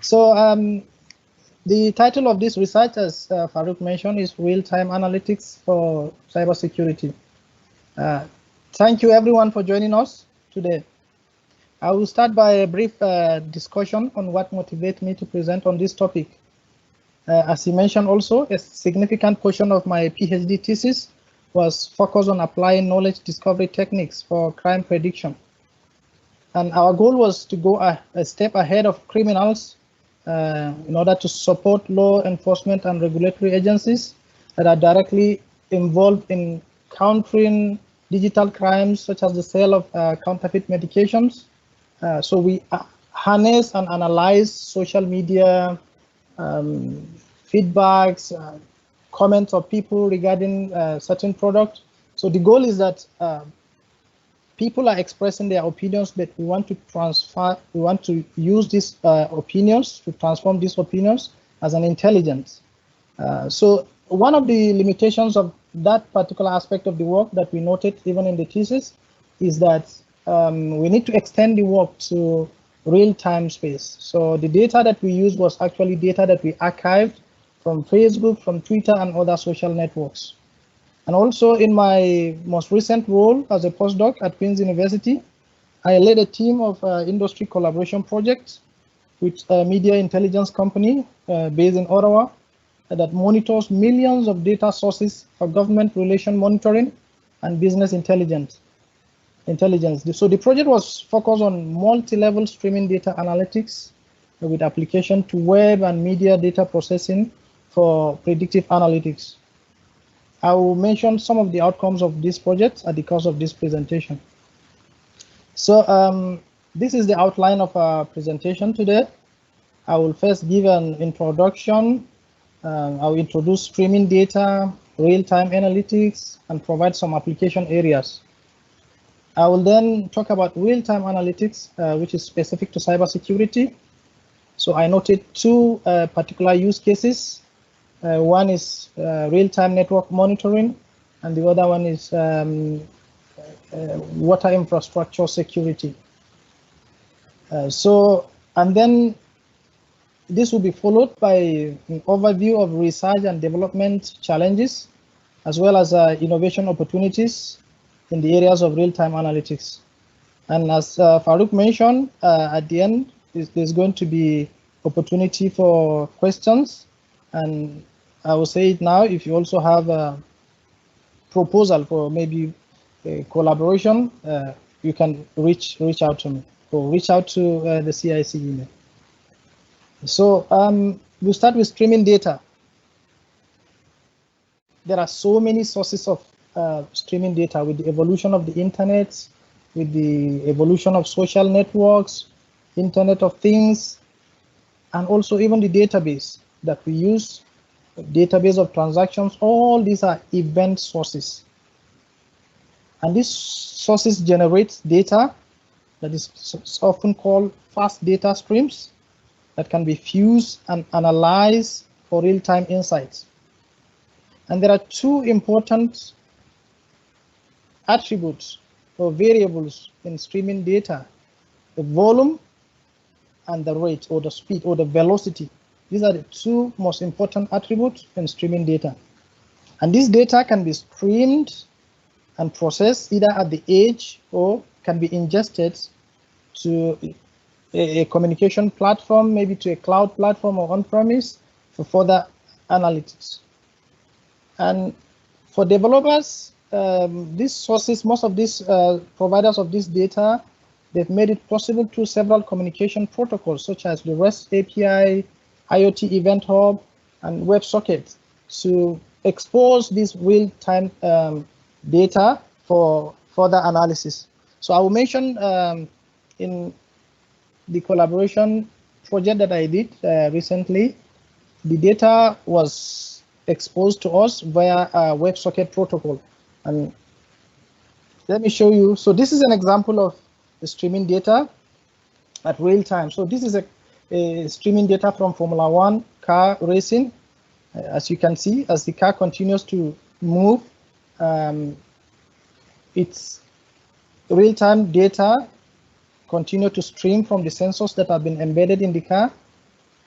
So the title of this research, as Farouk mentioned, is Real-Time Analytics for Cybersecurity. Thank you everyone for joining us today. I will start by a brief discussion on what motivated me to present on this topic. As he mentioned also, a significant portion of my PhD thesis was focused on applying knowledge discovery techniques for crime prediction. And our goal was to go a step ahead of criminals in order to support law enforcement and regulatory agencies that are directly involved in countering digital crimes, such as the sale of counterfeit medications. So we harness and analyze social media feedbacks, comments of people regarding certain products. So the goal is that people are expressing their opinions, but we want to use these opinions to transform these opinions as an intelligence. So one of the limitations of that particular aspect of the work that we noted even in the thesis is that we need to extend the work to real-time space. So the data that we used was actually data that we archived from Facebook, from Twitter, and other social networks. And also in my most recent role as a postdoc at Queen's University, I led a team of industry collaboration projects with a media intelligence company based in Ottawa that monitors millions of data sources for government relation monitoring and business intelligence. So the project was focused on multi-level streaming data analytics with application to web and media data processing for predictive analytics. I will mention some of the outcomes of this project at the course of this presentation. So this is the outline of our presentation today. I will first give an introduction. I'll introduce streaming data, real-time analytics, and provide some application areas. I will then talk about real-time analytics, which is specific to cybersecurity. So I noted two particular use cases. One is real-time network monitoring, and the other one is water infrastructure security. And then this will be followed by an overview of research and development challenges, as well as innovation opportunities in the areas of real-time analytics. And as Farouk mentioned, at the end, there's going to be opportunity for questions. And I will say it now, if you also have a proposal for maybe a collaboration, you can reach out to me or reach out to the CIC email. So we'll start with streaming data. There are so many sources of streaming data with the evolution of the internet, with the evolution of social networks, Internet of Things, and also even the database that we use, database of transactions. All these are event sources. And these sources generate data that is often called fast data streams that can be fused and analyzed for real-time insights. And there are two important attributes or variables in streaming data: the volume and the rate, or the speed, or the velocity. These are the two most important attributes in streaming data. And this data can be streamed and processed either at the edge or can be ingested to a communication platform, maybe to a cloud platform or on-premise for further analytics. And for developers, these sources, most of these providers of this data, they've made it possible through several communication protocols, such as the REST API, IoT Event Hub, and WebSocket, to expose this real-time data for further analysis. So I will mention in the collaboration project that I did recently, the data was exposed to us via a WebSocket protocol. And let me show you. So this is an example of the streaming data at real time. So this is a streaming data from Formula One car racing. As you can see, as the car continues to move, it's real-time data continue to stream from the sensors that have been embedded in the car.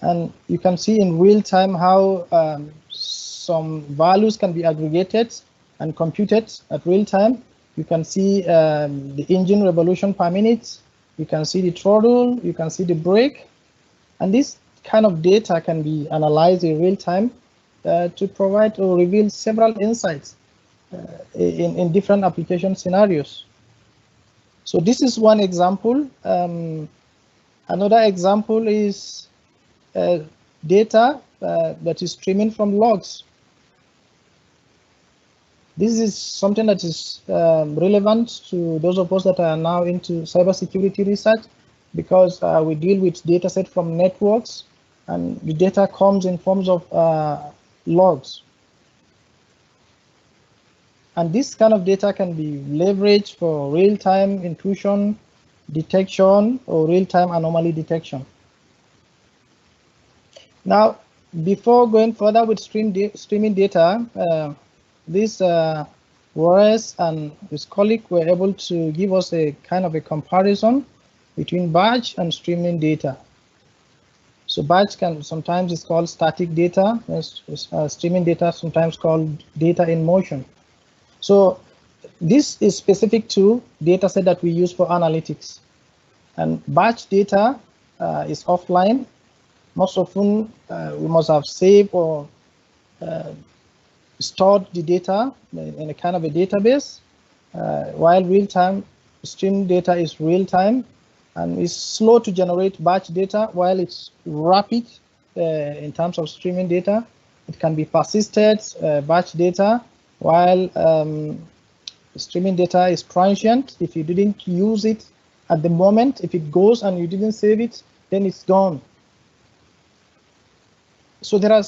And you can see in real time how some values can be aggregated and computed at real time. You can see the engine revolution per minute. You can see the throttle. You can see the brake. And this kind of data can be analyzed in real time to provide or reveal several insights in different application scenarios. So this is one example. Another example is data that is streaming from logs. This is something that is relevant to those of us that are now into cybersecurity research, because we deal with data set from networks, and the data comes in forms of logs. And this kind of data can be leveraged for real-time intrusion detection or real-time anomaly detection. Now, before going further with streaming data, this Juarez and his colleague were able to give us a kind of a comparison between batch and streaming data. So batch can sometimes is called static data, streaming data sometimes called data in motion. So this is specific to data set that we use for analytics. And batch data is offline. Most often we must have saved or stored the data in a kind of a database, while real-time stream data is real-time and is slow to generate batch data, while it's rapid in terms of streaming data. It can be persisted batch data, while streaming data is transient. If you didn't use it at the moment, if it goes and you didn't save it, then it's gone. So there are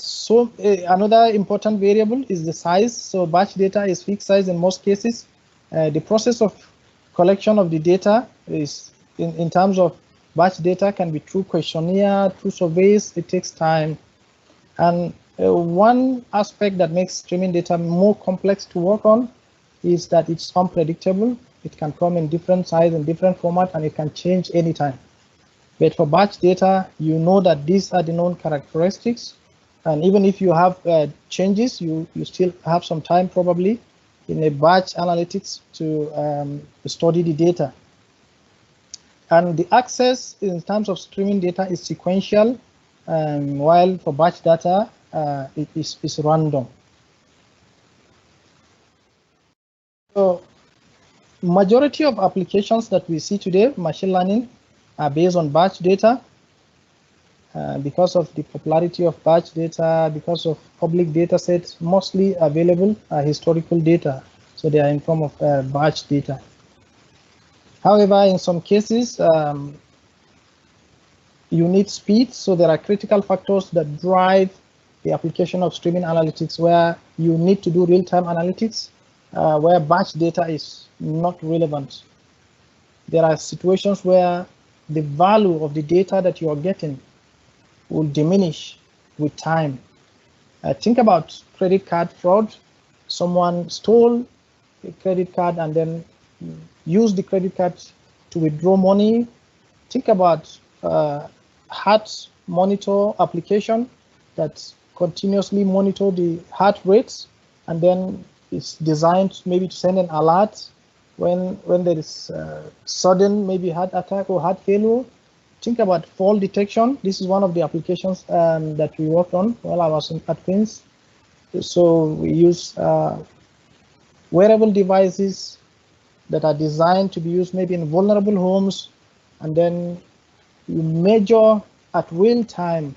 another important variable is the size. So batch data is fixed size in most cases. The process of collection of the data is in terms of batch data can be through questionnaire, through surveys. It takes time. And one aspect that makes streaming data more complex to work on is that it's unpredictable. It can come in different size and different format, and it can change anytime. But for batch data, you know that these are the known characteristics. And even if you have changes, you still have some time probably in a batch analytics to study the data. And the access in terms of streaming data is sequential, while for batch data, it is random. So majority of applications that we see today, machine learning, are based on batch data. Because of the popularity of batch data, because of public data sets, mostly available historical data. So they are in form of batch data. However, in some cases, you need speed. So there are critical factors that drive the application of streaming analytics, where you need to do real-time analytics, where batch data is not relevant. There are situations where the value of the data that you are getting will diminish with time. Think about credit card fraud. Someone stole a credit card and then used the credit card to withdraw money. Think about heart monitor application that continuously monitor the heart rates, and then it's designed maybe to send an alert when there is sudden maybe heart attack or heart failure. Think about fall detection. This is one of the applications that we worked on while I was at Queen's. So we use wearable devices that are designed to be used maybe in vulnerable homes, and then you measure at real time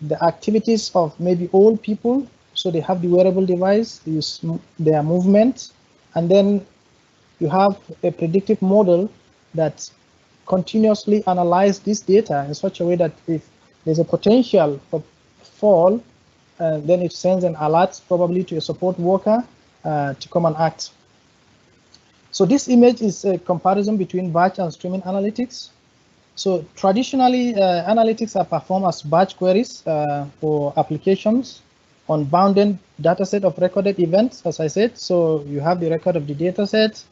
the activities of maybe old people. So they have the wearable device, use their movement, and then you have a predictive model that continuously analyze this data in such a way that if there's a potential for fall, then it sends an alert probably to a support worker to come and act. So this image is a comparison between batch and streaming analytics. So traditionally, analytics are performed as batch queries for applications on bounded data set of recorded events, as I said. So you have the record of the data set.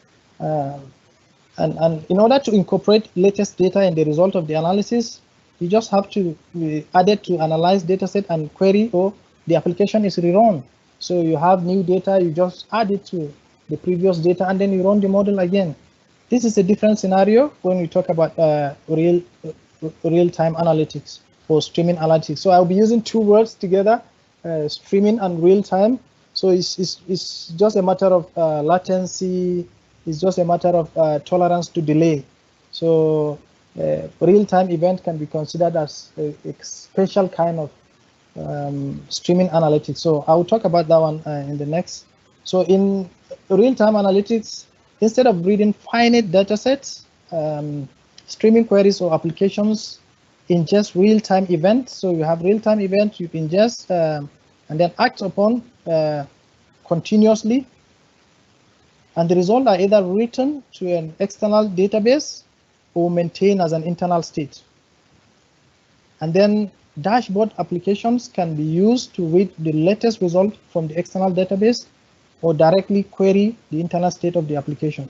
And in order to incorporate latest data in the result of the analysis, you just have to add it to analyze dataset and query, or the application is rerun. So you have new data, you just add it to the previous data, and then you run the model again. This is a different scenario when we talk about real-time analytics or streaming analytics. So I'll be using two words together, streaming and real-time. So it's just a matter of latency. It's just a matter of tolerance to delay. So real-time event can be considered as a special kind of streaming analytics. So I will talk about that one in the next. So in real-time analytics, instead of reading finite data sets, streaming queries or applications ingest real-time events. So you have real-time events you ingest and then act upon continuously. And the results are either written to an external database or maintained as an internal state. And then dashboard applications can be used to read the latest result from the external database or directly query the internal state of the application.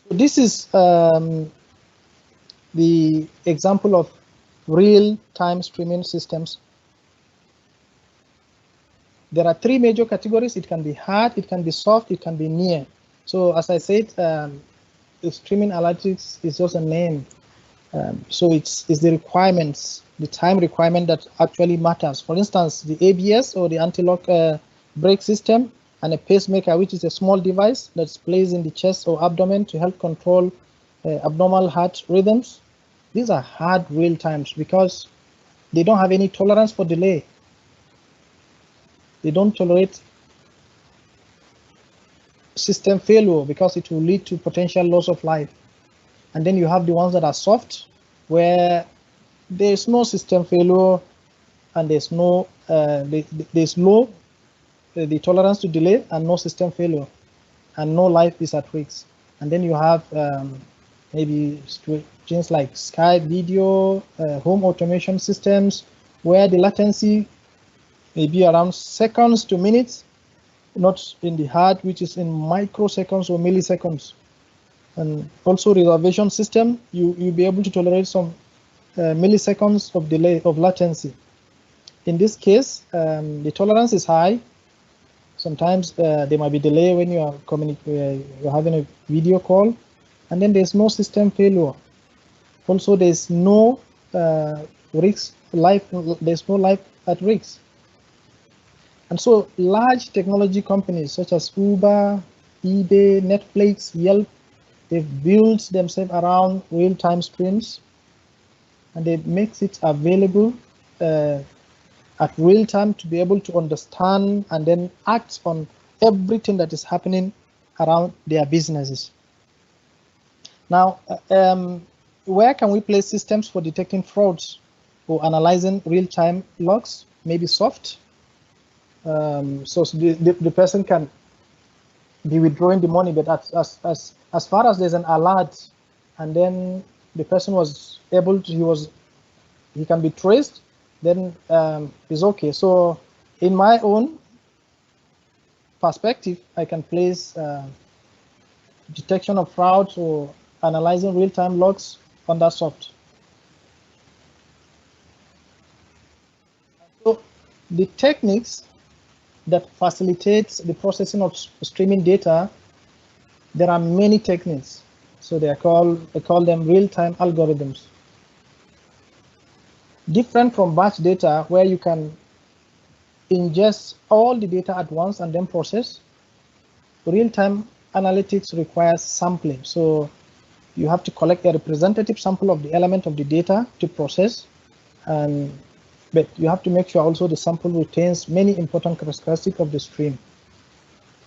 So this is the example of real-time streaming systems. There are three major categories. It can be hard, it can be soft, it can be near. So as I said, streaming analytics is just a name. So it's the requirements, the time requirement that actually matters. For instance, the ABS or the anti-lock brake system and a pacemaker, which is a small device that's placed in the chest or abdomen to help control abnormal heart rhythms. These are hard real times because they don't have any tolerance for delay. They don't tolerate system failure because it will lead to potential loss of life. And then you have the ones that are soft, where there's no system failure and there's no there's low the tolerance to delay and no system failure and no life is at risk. And then you have maybe things like Skype video, home automation systems, where the latency may be around seconds to minutes, not in the hard, which is in microseconds or milliseconds. And also reservation system, you'll be able to tolerate some milliseconds of delay of latency. In this case, the tolerance is high. Sometimes there might be delay when you are you're having a video call, and then there's no system failure. Also, there's no risk, there's no life at risk. And so large technology companies such as Uber, eBay, Netflix, Yelp, they've built themselves around real-time streams, and they makes it available at real time to be able to understand and then act on everything that is happening around their businesses. Now, where can we place systems for detecting frauds or analyzing real-time logs? Maybe soft. So the person can be withdrawing the money, but as far as there's an alert, and then the person was able to, he can be traced, then it's okay. So in my own perspective, I can place detection of frauds or analyzing real-time logs under soft. So the techniques that facilitates the processing of streaming data, there are many techniques. So I call them real-time algorithms. Different from batch data, where you can ingest all the data at once and then process. Real-time analytics requires sampling. So you have to collect a representative sample of the element of the data to process, but you have to make sure also the sample retains many important characteristics of the stream.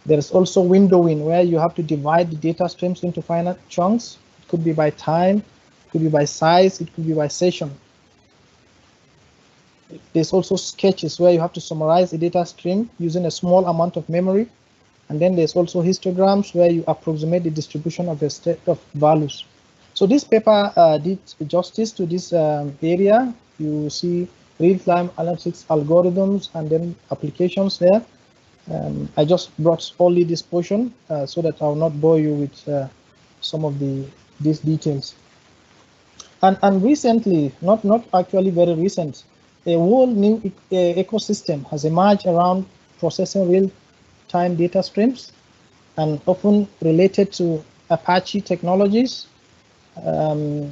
There is also windowing, where you have to divide the data streams into finite chunks. It could be by time, it could be by size, it could be by session. There's also sketches, where you have to summarize a data stream using a small amount of memory. And then there's also histograms, where you approximate the distribution of a set of values. So this paper did justice to this area. You see real-time analytics algorithms and then applications there. I just brought only this portion so that I will not bore you with some of these details. And recently, not actually very recent, a whole new ecosystem has emerged around processing real-time data streams, and often related to Apache technologies. I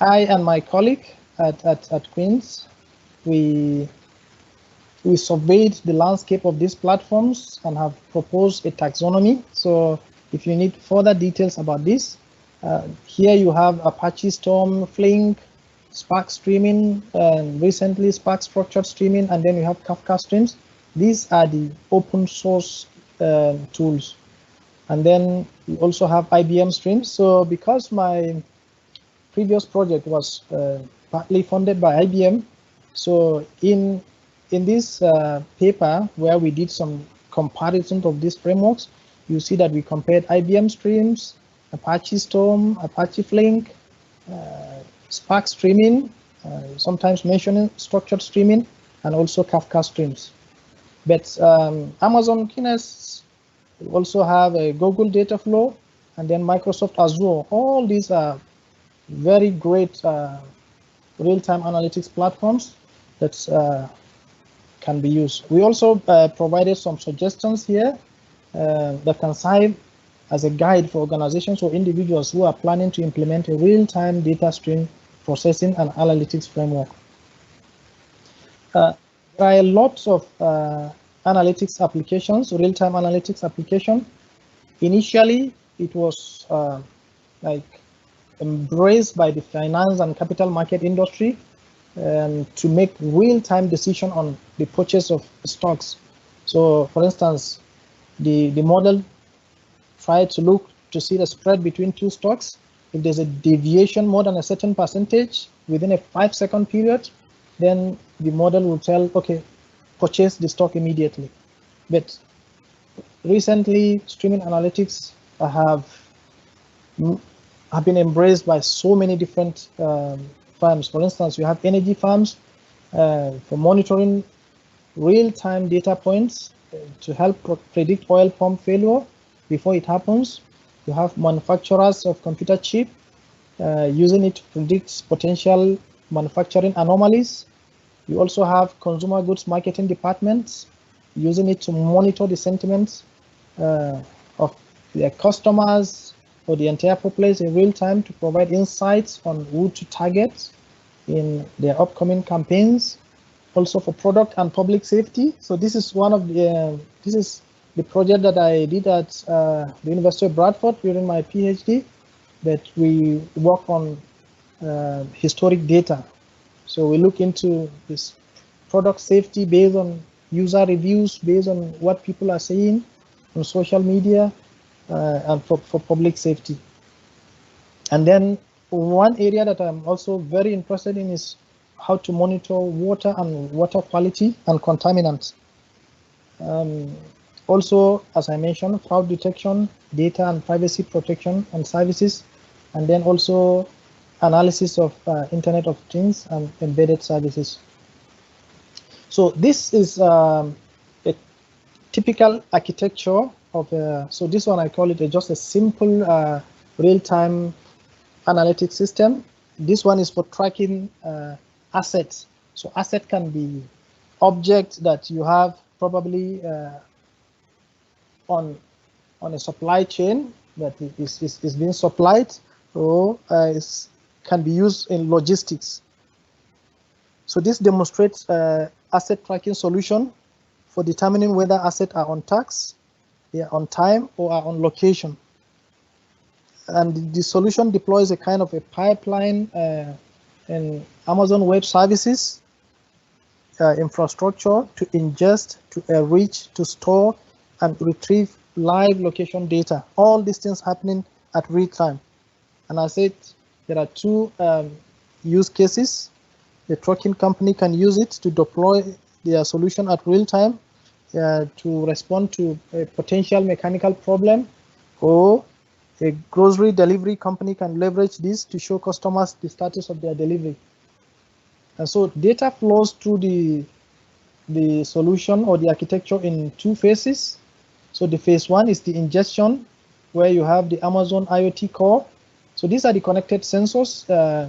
and my colleague at Queen's, we surveyed the landscape of these platforms and have proposed a taxonomy. So if you need further details about this, here you have Apache Storm, Flink, Spark streaming, and recently Spark structured streaming, and then you have Kafka streams. These are the open source tools. And then we also have IBM streams. So because my previous project was partly funded by IBM, so in this paper where we did some comparisons of these frameworks, you see that we compared IBM streams, Apache Storm, Apache Flink, Spark streaming, sometimes mentioning structured streaming, and also Kafka streams. But Amazon Kines also have a Google Dataflow, and then Microsoft Azure. All these are very great real-time analytics platforms that can be used. We also provided some suggestions here that can serve as a guide for organizations or individuals who are planning to implement a real-time data stream processing and analytics framework. There are lots of analytics applications, real-time analytics application. Initially, it was like embraced by the finance and capital market industry to make real-time decision on the purchase of stocks. So, for instance, the model tried to look to see the spread between two stocks. If there's a deviation more than a certain percentage within a 5-second period, then the model will tell, okay, purchase the stock immediately. But recently, streaming analytics have been embraced by so many different firms. For instance, you have energy firms for monitoring real-time data points to help predict oil pump failure before it happens. You have manufacturers of computer chip using it to predict potential manufacturing anomalies. You also have consumer goods marketing departments using it to monitor the sentiments of their customers or the entire population in real time to provide insights on who to target in their upcoming campaigns. Also for product and public safety. So this is one of the project that I did at the University of Bradford during my PhD, that we work on historic data. So we look into this product safety based on user reviews, based on what people are saying on social media, and for public safety. And then one area that I'm also very interested in is how to monitor water and water quality and contaminants. Also, as I mentioned, fraud detection, data and privacy protection and services, and then also analysis of Internet of Things and embedded services. So this is a typical architecture of so this one I call it just a simple real-time analytics system. This one is for tracking assets. So asset can be objects that you have probably on a supply chain that is being supplied, or can be used in logistics. So this demonstrates asset tracking solution for determining whether assets are on tax, they are on time, or are on location. And the solution deploys a kind of a pipeline in Amazon Web Services infrastructure to ingest, to enrich, to store, and retrieve live location data. All these things happening at real time. And I said there are two use cases. The trucking company can use it to deploy their solution at real time to respond to a potential mechanical problem, or a grocery delivery company can leverage this to show customers the status of their delivery. And so data flows through the the solution or the architecture in two phases. So the phase one is the ingestion, where you have the Amazon IoT core. So these are the connected sensors.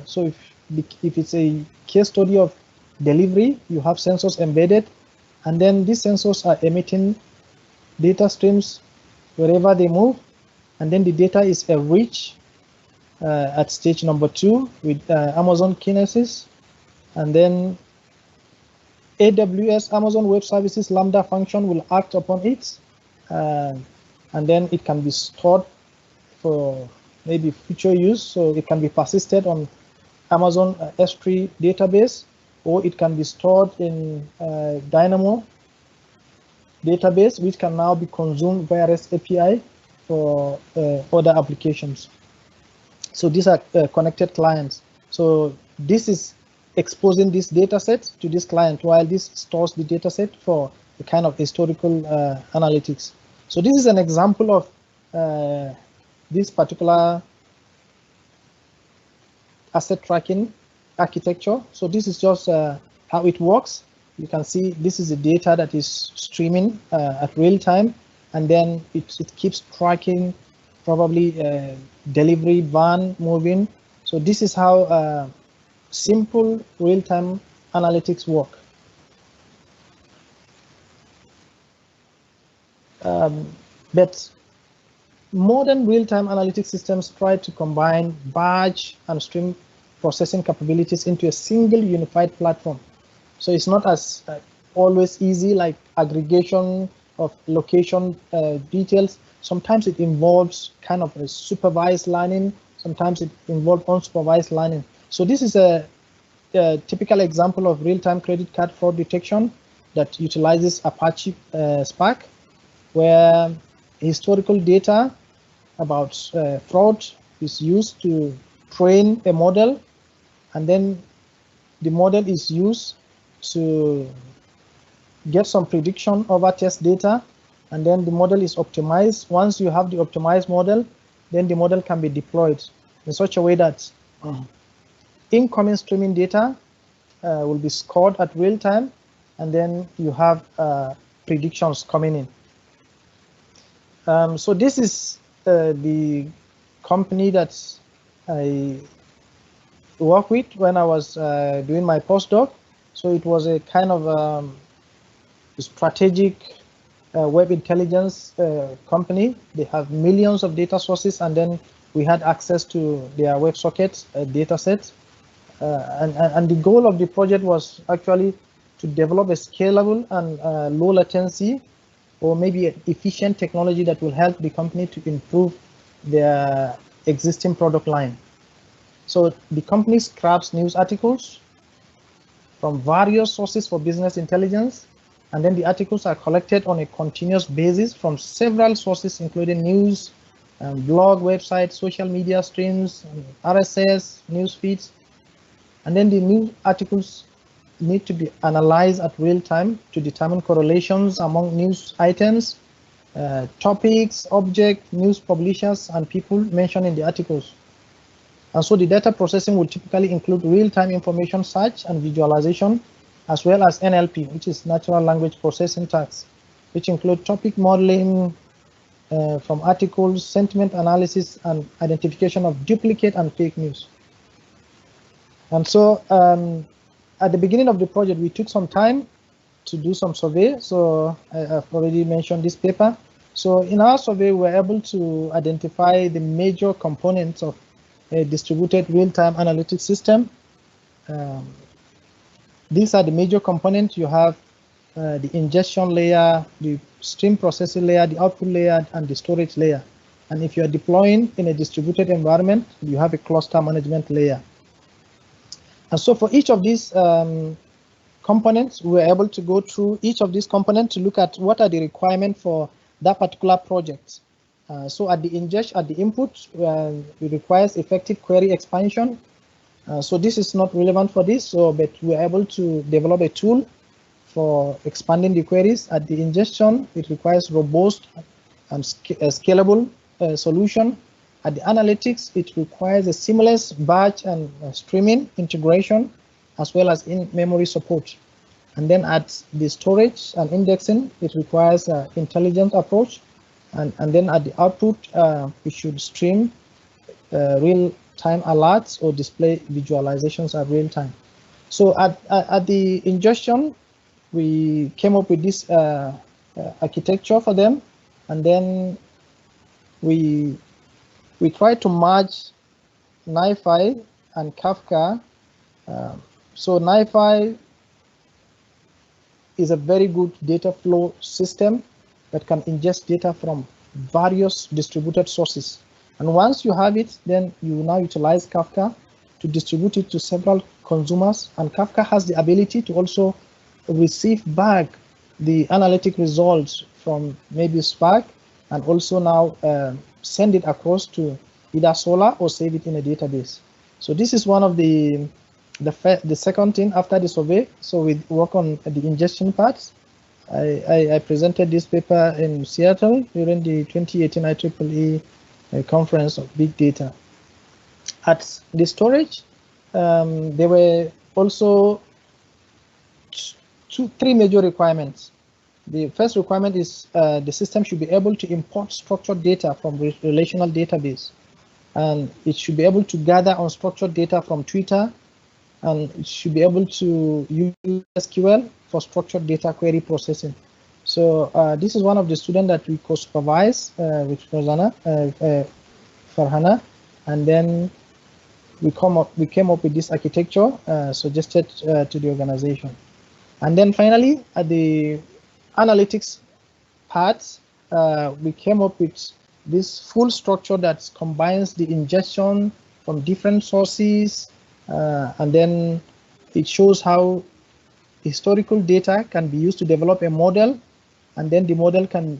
So if it's a case study of delivery, you have sensors embedded, and then these sensors are emitting data streams wherever they move, and then the data is enriched at stage number 2 with Amazon Kinesis, and then AWS, Amazon Web Services Lambda function will act upon it, and then it can be stored for maybe future use. So it can be persisted on Amazon S3 database, or it can be stored in Dynamo database, which can now be consumed via REST API for other applications. So these are connected clients. So this is exposing this data set to this client, while this stores the data set for the kind of historical analytics. So this is an example of this particular asset tracking architecture. So this is just how it works. You can see this is the data that is streaming at real time, and then it keeps tracking probably delivery van moving. So this is how simple real-time analytics work. But modern real-time analytics systems try to combine batch and stream processing capabilities into a single unified platform. So it's not as always easy like aggregation of location details. Sometimes it involves kind of a supervised learning. Sometimes it involves unsupervised learning. So this is a typical example of real-time credit card fraud detection that utilizes Apache Spark, where historical data about fraud is used to train a model, and then the model is used to get some prediction over test data, and then the model is optimized. Once you have the optimized model, then the model can be deployed in such a way that incoming streaming data will be scored at real time, and then you have predictions coming in. So this is the company that I work with when I was doing my postdoc. So it was a kind of strategic web intelligence company. They have millions of data sources, and then we had access to their WebSocket data set. And the goal of the project was actually to develop a scalable and low latency, or maybe an efficient technology that will help the company to improve their existing product line. So the company scraps news articles from various sources for business intelligence, and then the articles are collected on a continuous basis from several sources, including news, blog, websites, social media streams, RSS, news feeds. And then the news articles need to be analyzed at real time to determine correlations among news items, topics, objects, news publishers, and people mentioned in the articles. And so the data processing will typically include real-time information search and visualization, as well as NLP, which is natural language processing tasks, which include topic modeling from articles, sentiment analysis, and identification of duplicate and fake news. And so at the beginning of the project, we took some time to do some survey. So I've already mentioned this paper. So in our survey, we were able to identify the major components of a distributed real-time analytics system. These are the major components. You have the ingestion layer, the stream processing layer, the output layer, and the storage layer. And if you are deploying in a distributed environment, you have a cluster management layer. And so for each of these components, we were able to go through each of these components to look at what are the requirements for that particular project. So at the ingestion, at the input, it requires effective query expansion. So this is not relevant for this, but we're able to develop a tool for expanding the queries. At the ingestion, it requires robust and scalable solution. At the analytics, it requires a seamless batch and streaming integration, as well as in-memory support. And then at the storage and indexing, it requires an intelligent approach. And then at the output, we should stream real-time alerts or display visualizations at real time. So at the ingestion, we came up with this architecture for them, and then we tried to merge NiFi and Kafka. So NiFi is a very good data flow system that can ingest data from various distributed sources. And once you have it, then you now utilize Kafka to distribute it to several consumers. And Kafka has the ability to also receive back the analytic results from maybe Spark, and also now send it across to either Solar or save it in a database. So this is one of the second thing after the survey. So we work on the ingestion parts. I presented this paper in Seattle during the 2018 IEEE conference of big data. At the storage, there were also three major requirements. The first requirement is the system should be able to import structured data from relational database, and it should be able to gather unstructured data from Twitter, and it should be able to use SQL for structured data query processing. So this is one of the students that we co-supervise with Farhana, and then we came up with this architecture suggested to the organization. And then finally, at the analytics part, we came up with this full structure that combines the ingestion from different sources, and then it shows how historical data can be used to develop a model, and then the model can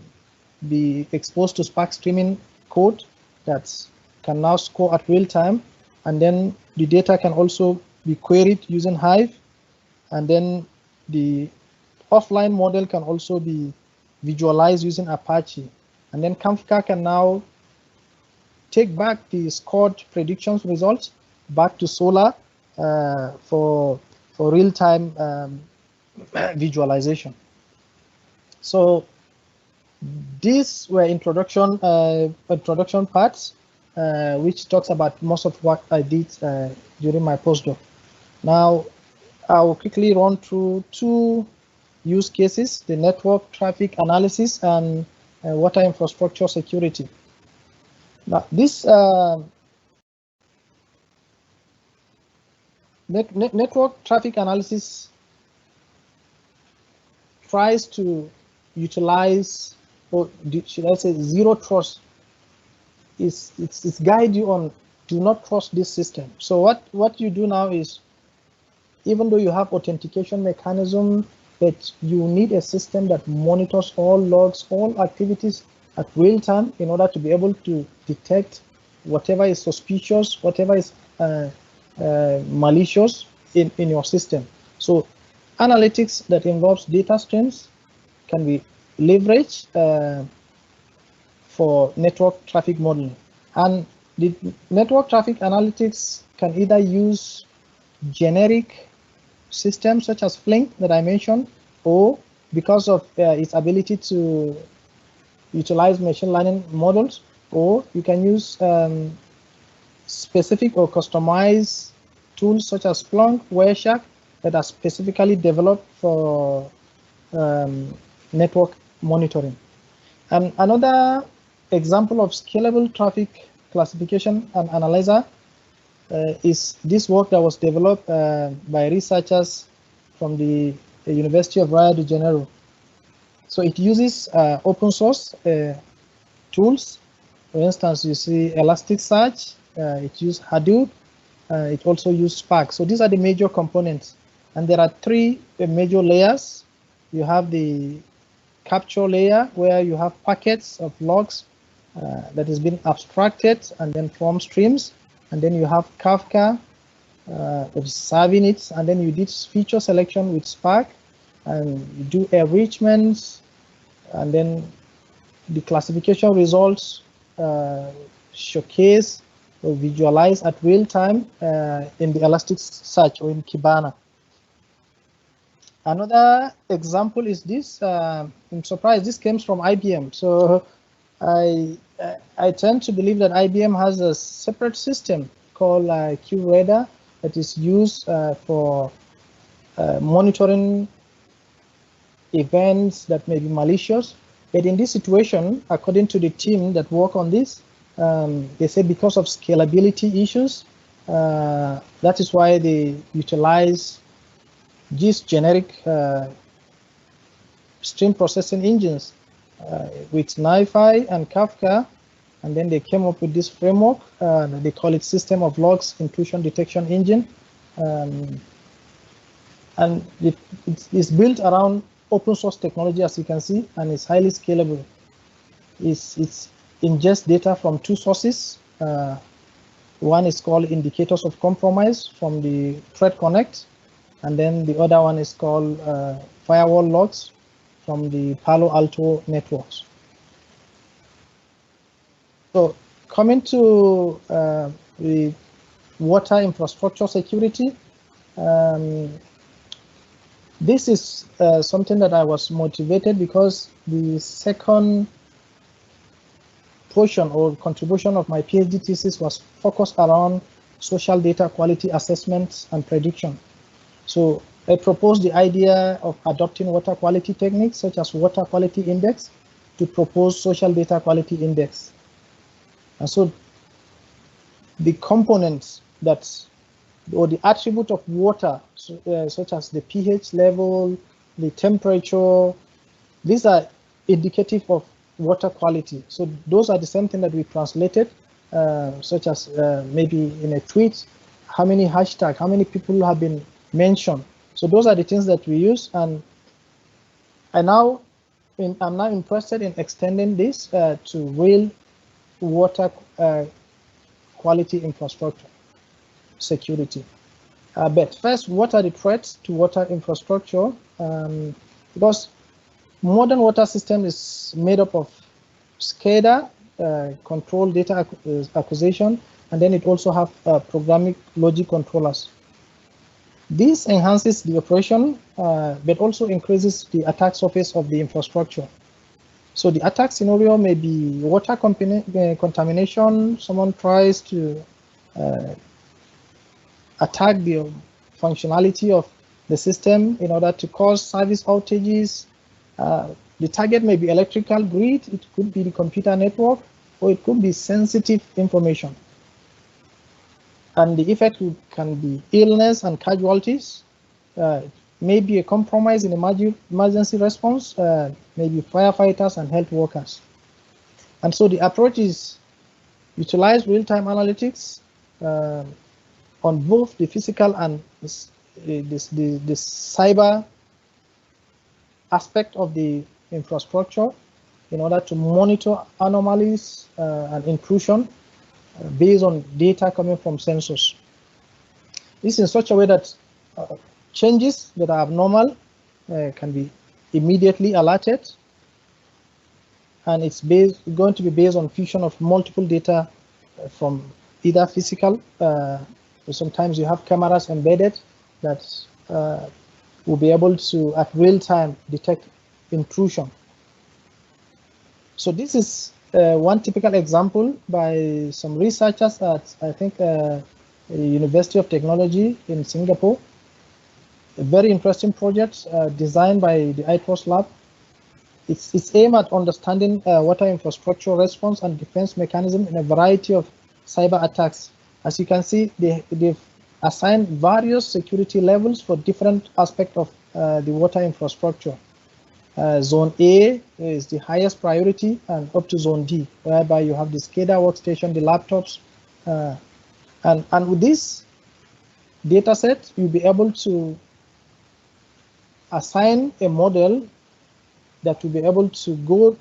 be exposed to Spark streaming code that can now score at real time, and then the data can also be queried using Hive, and then the offline model can also be visualized using Apache, and then Kafka can now take back the scored predictions results back to Solar for real-time visualization. So these were introduction parts, which talks about most of what I did during my postdoc. Now I will quickly run through two use cases: the network traffic analysis and water infrastructure security. Now this network traffic analysis tries to utilize, or should I say, zero trust. It's guide you on do not trust this system. So what you do now is, even though you have authentication mechanism, but you need a system that monitors all logs, all activities at real time in order to be able to detect whatever is suspicious, whatever is malicious in your system. So analytics that involves data streams can be leveraged for network traffic modeling. And the network traffic analytics can either use generic systems such as Flink that I mentioned, or because of its ability to utilize machine learning models, or you can use specific or customized tools such as Splunk, Wireshark, that are specifically developed for network monitoring. And another example of scalable traffic classification and analyzer is this work that was developed by researchers from the University of Rio de Janeiro. So it uses open source tools. For instance, you see Elasticsearch, it uses Hadoop, it also uses Spark. So these are the major components. And there are three major layers. You have the capture layer, where you have packets of logs that has been abstracted and then form streams. And then you have Kafka that is serving it. And then you did feature selection with Spark, and you do enrichments, and then the classification results showcase or visualize at real time in the Elasticsearch or in Kibana. Another example is this. I'm surprised this came from IBM. So I tend to believe that IBM has a separate system called QRadar that is used for monitoring events that may be malicious. But in this situation, according to the team that work on this, they say because of scalability issues, that is why they utilize these generic stream processing engines with NiFi and Kafka, and then they came up with this framework. They call it System of Logs Intrusion Detection Engine, and it's built around open source technology, as you can see, and it's highly scalable. It's ingest data from two sources. One is called indicators of compromise from the Threat Connect, and then the other one is called firewall logs from the Palo Alto networks. So coming to the water infrastructure security, this is something that I was motivated because the second portion or contribution of my PhD thesis was focused around social data quality assessments and prediction. So I proposed the idea of adopting water quality techniques such as water quality index to propose social data quality index. And so the components or the attribute of water, such as the pH level, the temperature, these are indicative of water quality. So those are the same thing that we translated, such as maybe in a tweet, how many hashtags, how many people have been mentioned. So those are the things that we use, and I'm now interested in extending this to real water quality infrastructure security. But first, what are the threats to water infrastructure? Because modern water system is made up of SCADA, control data acquisition, and then it also have programming logic controllers. This enhances the operation, but also increases the attack surface of the infrastructure. So the attack scenario may be water contamination. Someone tries to attack the functionality of the system in order to cause service outages. The target may be electrical grid, it could be the computer network, or it could be sensitive information. And the effect can be illness and casualties, maybe a compromise in emergency response, maybe firefighters and health workers. And so the approach is utilize real-time analytics on both the physical and the cyber aspect of the infrastructure in order to monitor anomalies and intrusion based on data coming from sensors. This in such a way that changes that are abnormal can be immediately alerted, and it's going to be based on fusion of multiple data from either physical, sometimes you have cameras embedded that will be able to at real time detect intrusion. So this is one typical example by some researchers at, I think, University of Technology in Singapore. A very interesting project designed by the ITROS lab. It's aimed at understanding water infrastructure response and defense mechanism in a variety of cyber attacks. As you can see, they've assigned various security levels for different aspects of the water infrastructure. Zone A is the highest priority, and up to Zone D, whereby you have the SCADA workstation, the laptops, and with this data set, you'll be able to assign a model that will be able to go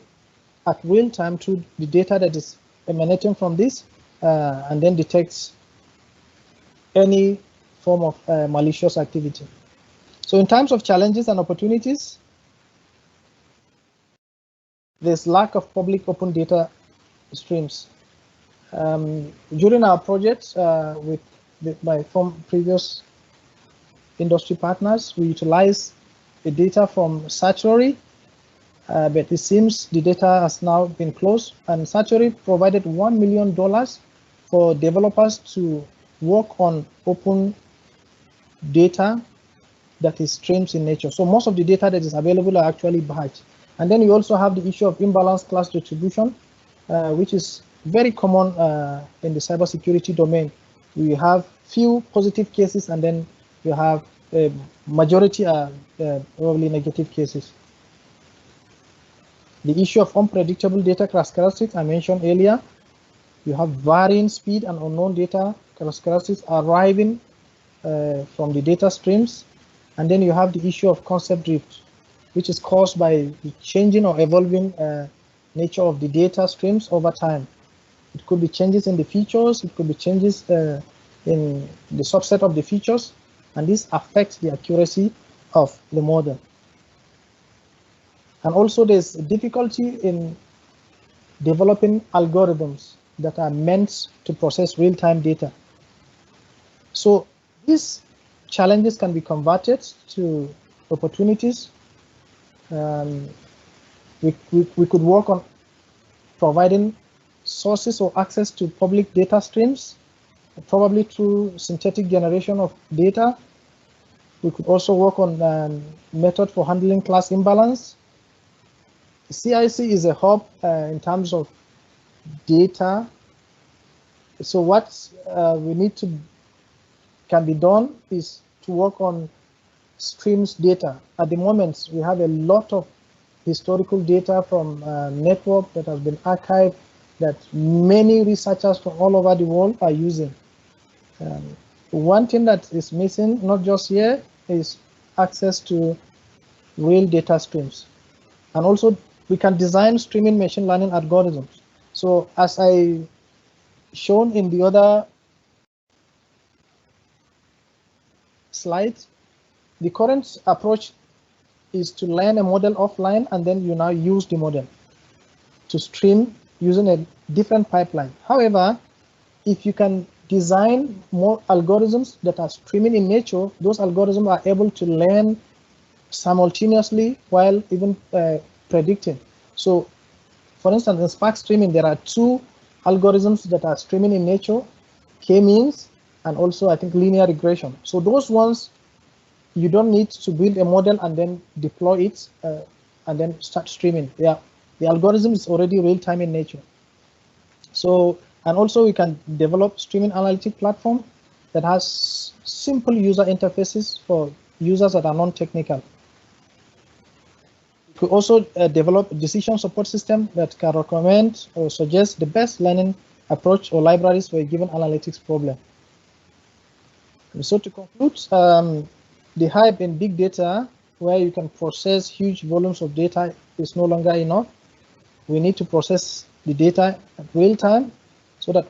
at real time to the data that is emanating from this, and then detects any form of malicious activity. So in terms of challenges and opportunities, there's lack of public open data streams. During our projects with my previous industry partners, we utilize the data from Sanctuary, but it seems the data has now been closed, and Sanctuary provided $1 million for developers to work on open data that is streams in nature. So most of the data that is available are actually batch. And then you also have the issue of imbalanced class distribution, which is very common in the cybersecurity domain. We have few positive cases, and then you have a majority are probably negative cases. The issue of unpredictable data characteristics I mentioned earlier. You have varying speed and unknown data characteristics arriving from the data streams. And then you have the issue of concept drift, which is caused by the changing or evolving nature of the data streams over time. It could be changes in the features, it could be changes in the subset of the features, and this affects the accuracy of the model. And also there's difficulty in developing algorithms that are meant to process real-time data. So these challenges can be converted to opportunities. We could work on providing sources or access to public data streams, probably through synthetic generation of data. We could also work on method for handling class imbalance. CIC is a hub in terms of data. So what can be done is to work on streams data. At the moment, we have a lot of historical data from network that has been archived that many researchers from all over the world are using. One thing that is missing, not just here, is access to real data streams. And also, we can design streaming machine learning algorithms. So as I shown in the other slides, the current approach is to learn a model offline, and then you now use the model to stream using a different pipeline. However, if you can design more algorithms that are streaming in nature, those algorithms are able to learn simultaneously while even predicting. So, for instance, in Spark streaming, there are two algorithms that are streaming in nature, k-means, and also I think linear regression. So those ones, you don't need to build a model and then deploy it and then start streaming. Yeah, the algorithm is already real-time in nature. So, and also we can develop streaming analytic platform that has simple user interfaces for users that are non-technical. We could also develop a decision support system that can recommend or suggest the best learning approach or libraries for a given analytics problem. So to conclude, the hype in big data, where you can process huge volumes of data, is no longer enough. We need to process the data at real time so that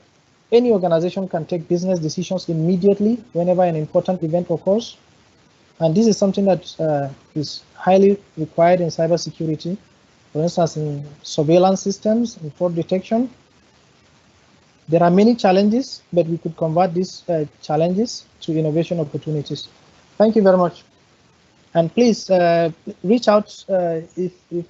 any organization can take business decisions immediately whenever an important event occurs. And this is something that is highly required in cybersecurity, for instance, in surveillance systems and fraud detection. There are many challenges, but we could convert these challenges to innovation opportunities. Thank you very much. And please reach out if